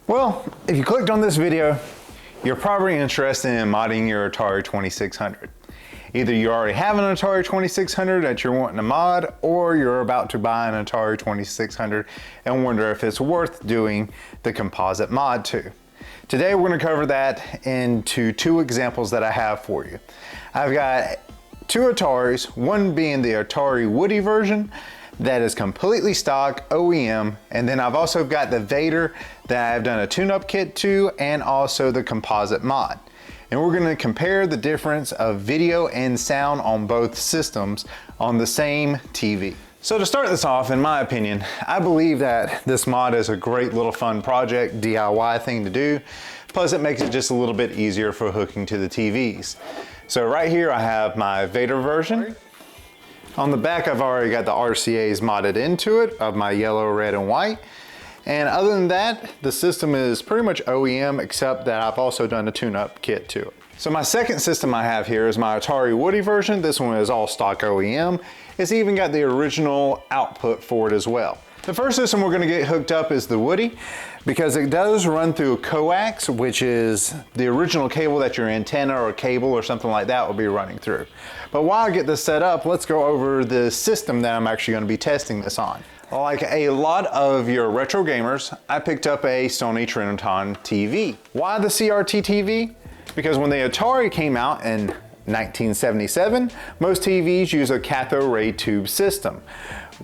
Well, if you clicked on this video, you're probably interested in modding your Atari 2600. Either you already have an Atari 2600 that you're wanting to mod, or you're about to buy an Atari 2600 and wonder if it's worth doing the composite mod to. Today we're going to cover that into two examples that I have for you. I've got two Ataris, one being the Atari Woody version that is completely stock OEM, and then I've also got the Vader that I've done a tune-up kit to, and also the composite mod. And we're going to compare the difference of video and sound on both systems on the same TV. So to start this off, in my opinion, I believe that this mod is a great little fun project, DIY thing to do. Plus it makes it just a little bit easier for hooking to the TVs. So right here I have my Vader version. On the back I've already got the RCAs modded into it of my yellow, red, and white. And other than that, the system is pretty much OEM, except that I've also done a tune-up kit to it. So my second system I have here is my Atari Woody version. This one is all stock OEM. It's even got the original output for it as well. The first system we're gonna get hooked up is the Woody, because it does run through a coax, which is the original cable that your antenna or cable or something like that will be running through. But while I get this set up, let's go over the system that I'm actually gonna be testing this on. Like a lot of your retro gamers, I picked up a Sony Triniton TV. Why the CRT TV? Because when the Atari came out in 1977, most TVs use a cathode ray tube system,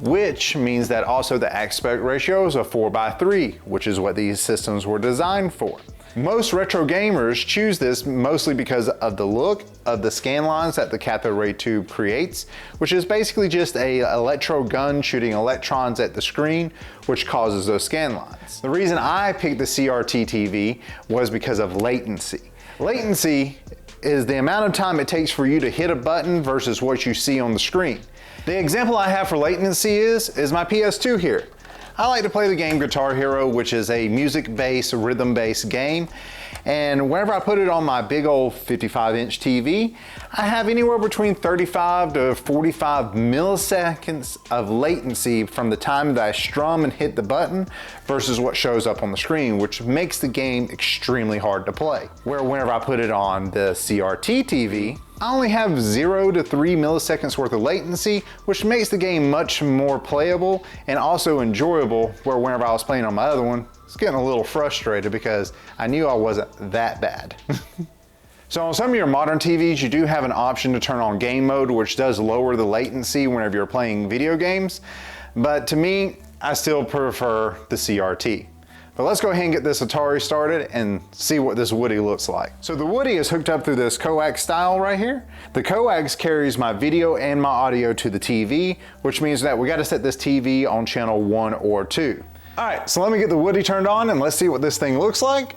which means that also the aspect ratio is a 4:3, which is what these systems were designed for. Most retro gamers choose this mostly because of the look of the scan lines that the cathode ray tube creates, which is basically just a electro gun shooting electrons at the screen, which causes those scan lines. The reason I picked the CRT TV was because of latency. Latency is the amount of time it takes for you to hit a button versus what you see on the screen. The example I have for latency is my PS2 here. I like to play the game Guitar Hero, which is a music-based, rhythm-based game. And whenever I put it on my big old 55-inch TV, I have anywhere between 35 to 45 milliseconds of latency from the time that I strum and hit the button versus what shows up on the screen, which makes the game extremely hard to play. Where whenever I put it on the CRT TV, I only have 0 to 3 milliseconds worth of latency, which makes the game much more playable and also enjoyable, where whenever I was playing on my other one, I was getting a little frustrated because I knew I wasn't that bad. So on some of your modern TVs, you do have an option to turn on game mode, which does lower the latency whenever you're playing video games. But to me, I still prefer the CRT. But let's go ahead and get this Atari started and see what this Woody looks like. So the Woody is hooked up through this coax style right here. The coax carries my video and my audio to the TV, which means that we gotta set this TV on channel 1 or 2. All right, so let me get the Woody turned on and let's see what this thing looks like.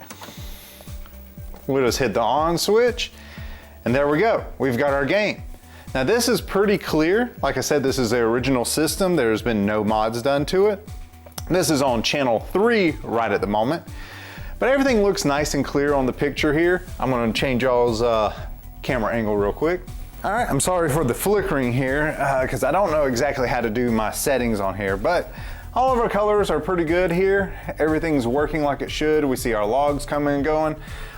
We'll just hit the on switch, and there we go. We've got our game. Now this is pretty clear. Like I said, this is the original system. There's been no mods done to it. This is on channel 3 right at the moment, but everything looks nice and clear on the picture here. I'm gonna change y'all's camera angle real quick. All right, I'm sorry for the flickering here because I don't know exactly how to do my settings on here, but all of our colors are pretty good here. Everything's working like it should. We see our logs coming and going.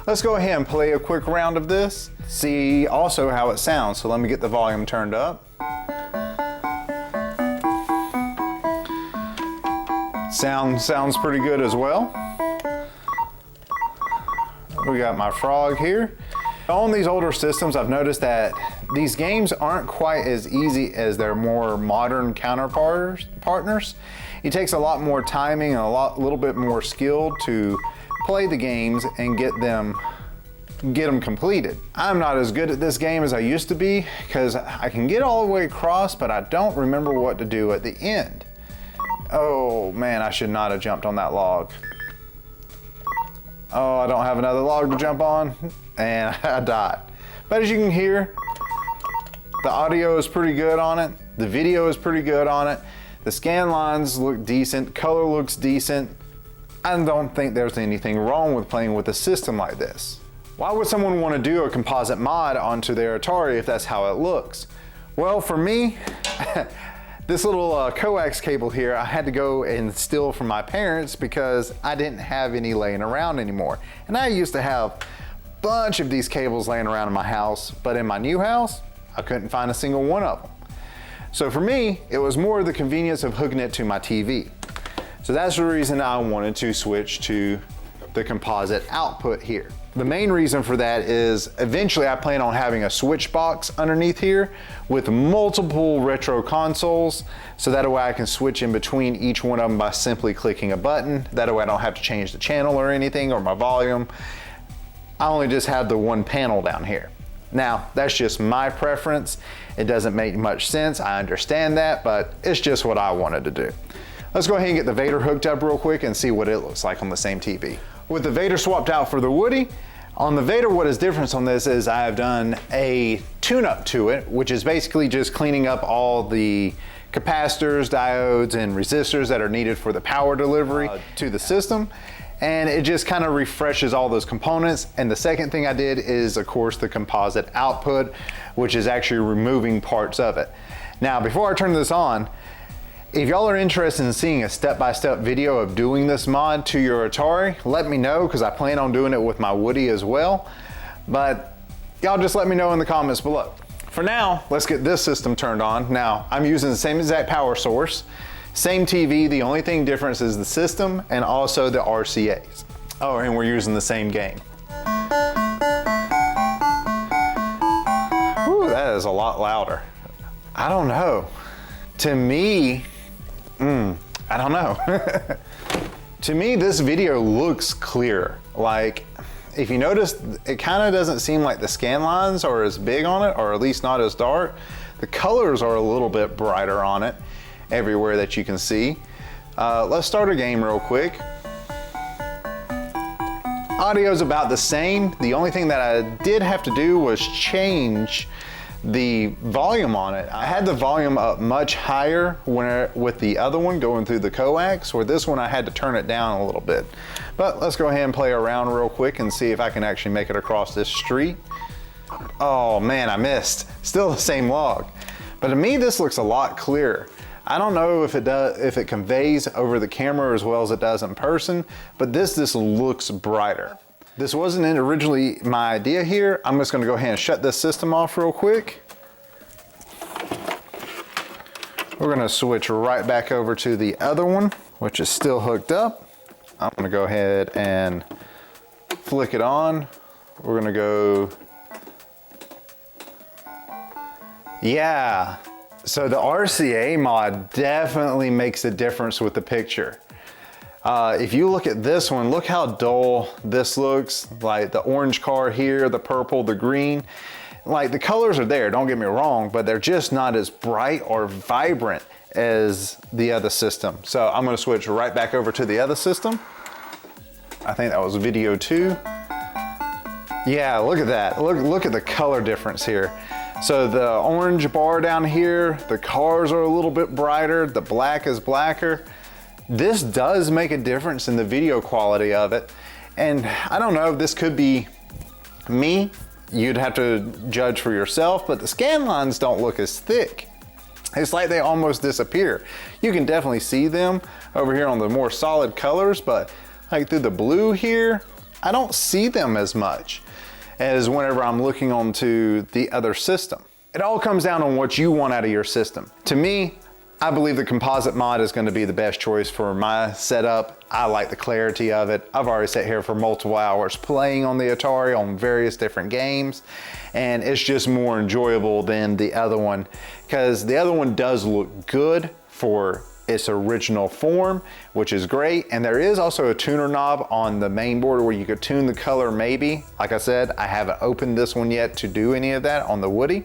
Let's go ahead and play a quick round of this. See also how it sounds. So let me get the volume turned up. Sounds pretty good as well. We got my frog here. On these older systems, I've noticed that these games aren't quite as easy as their more modern counterparts. It takes a lot more timing and a little bit more skill to play the games and get them completed. I'm not as good at this game as I used to be because I can get all the way across, but I don't remember what to do at the end. Oh man, I should not have jumped on that log. Oh, I don't have another log to jump on, and I died. But as you can hear, the audio is pretty good on it. The video is pretty good on it. The scan lines look decent. Color looks decent. I don't think there's anything wrong with playing with a system like this. Why would someone want to do a composite mod onto their Atari if that's how it looks? Well, for me, This little coax cable here, I had to go and steal from my parents because I didn't have any laying around anymore. And I used to have a bunch of these cables laying around in my house, but in my new house, I couldn't find a single one of them. So for me, it was more the convenience of hooking it to my TV. So that's the reason I wanted to switch to the composite output here. The main reason for that is eventually I plan on having a switch box underneath here with multiple retro consoles, so that way I can switch in between each one of them by simply clicking a button. That way I don't have to change the channel or anything or my volume. I only just have the one panel down here. Now, that's just my preference. It doesn't make much sense, I understand that, but it's just what I wanted to do. Let's go ahead and get the Vader hooked up real quick and see what it looks like on the same TV. With the Vader swapped out for the Woody, on the Vader, what is different on this is I have done a tune-up to it, which is basically just cleaning up all the capacitors, diodes, and resistors that are needed for the power delivery to the system. And it just kind of refreshes all those components. And the second thing I did is, of course, the composite output, which is actually removing parts of it. Now, before I turn this on, if y'all are interested in seeing a step-by-step video of doing this mod to your Atari, let me know, because I plan on doing it with my Woody as well. But y'all just let me know in the comments below. For now, let's get this system turned on. Now, I'm using the same exact power source, same TV, the only thing different is the system and also the RCAs. Oh, and we're using the same game. Ooh, that is a lot louder. I don't know. To me, I don't know. To me, this video looks clear. Like, if you notice, it kind of doesn't seem like the scan lines are as big on it, or at least not as dark. The colors are a little bit brighter on it everywhere that you can see. Let's start a game real quick. Audio's about the same. The only thing that I did have to do was change the volume on it. I had the volume up much higher with the other one going through the coax, where this one I had to turn it down a little bit. But let's go ahead and play around real quick and see if I can actually make it across this street. Oh man, I missed. Still the same log. But to me, this looks a lot clearer. I don't know if it conveys over the camera as well as it does in person, but this looks brighter. This wasn't originally my idea here. I'm just gonna go ahead and shut this system off real quick. We're gonna switch right back over to the other one, which is still hooked up. I'm gonna go ahead and flick it on. We're gonna go, yeah. So the RCA mod definitely makes a difference with the picture. If you look at this one, look how dull this looks. Like the orange car here, the purple, the green. Like the colors are there, don't get me wrong, but they're just not as bright or vibrant as the other system. So I'm gonna switch right back over to the other system. I think that was video 2. Yeah, look at that. Look at the color difference here. So the orange bar down here, the cars are a little bit brighter, the black is blacker. This does make a difference in the video quality of it. And I don't know, this could be me. You'd have to judge for yourself, but the scan lines don't look as thick. It's like they almost disappear. You can definitely see them over here on the more solid colors, but like through the blue here, I don't see them as much as whenever I'm looking onto the other system. It all comes down on what you want out of your system. To me, I believe the composite mod is going to be the best choice for my setup. I like the clarity of it. I've already sat here for multiple hours playing on the Atari on various different games, and it's just more enjoyable than the other one, because the other one does look good for its original form, which is great. And there is also a tuner knob on the main board where you could tune the color maybe. Like I said, I haven't opened this one yet to do any of that on the Woody.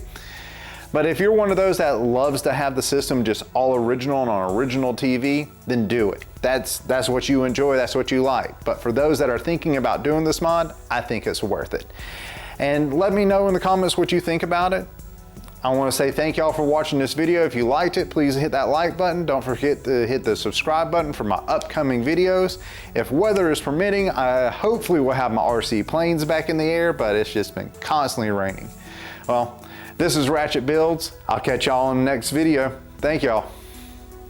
But if you're one of those that loves to have the system just all original on an original TV, then do it. That's what you enjoy, that's what you like. But for those that are thinking about doing this mod, I think it's worth it. And let me know in the comments what you think about it. I want to say thank y'all for watching this video. If you liked it, please hit that like button. Don't forget to hit the subscribe button for my upcoming videos. If weather is permitting, I hopefully will have my RC planes back in the air, but it's just been constantly raining. Well, this is Ratchet Buildz. I'll catch y'all in the next video. Thank y'all.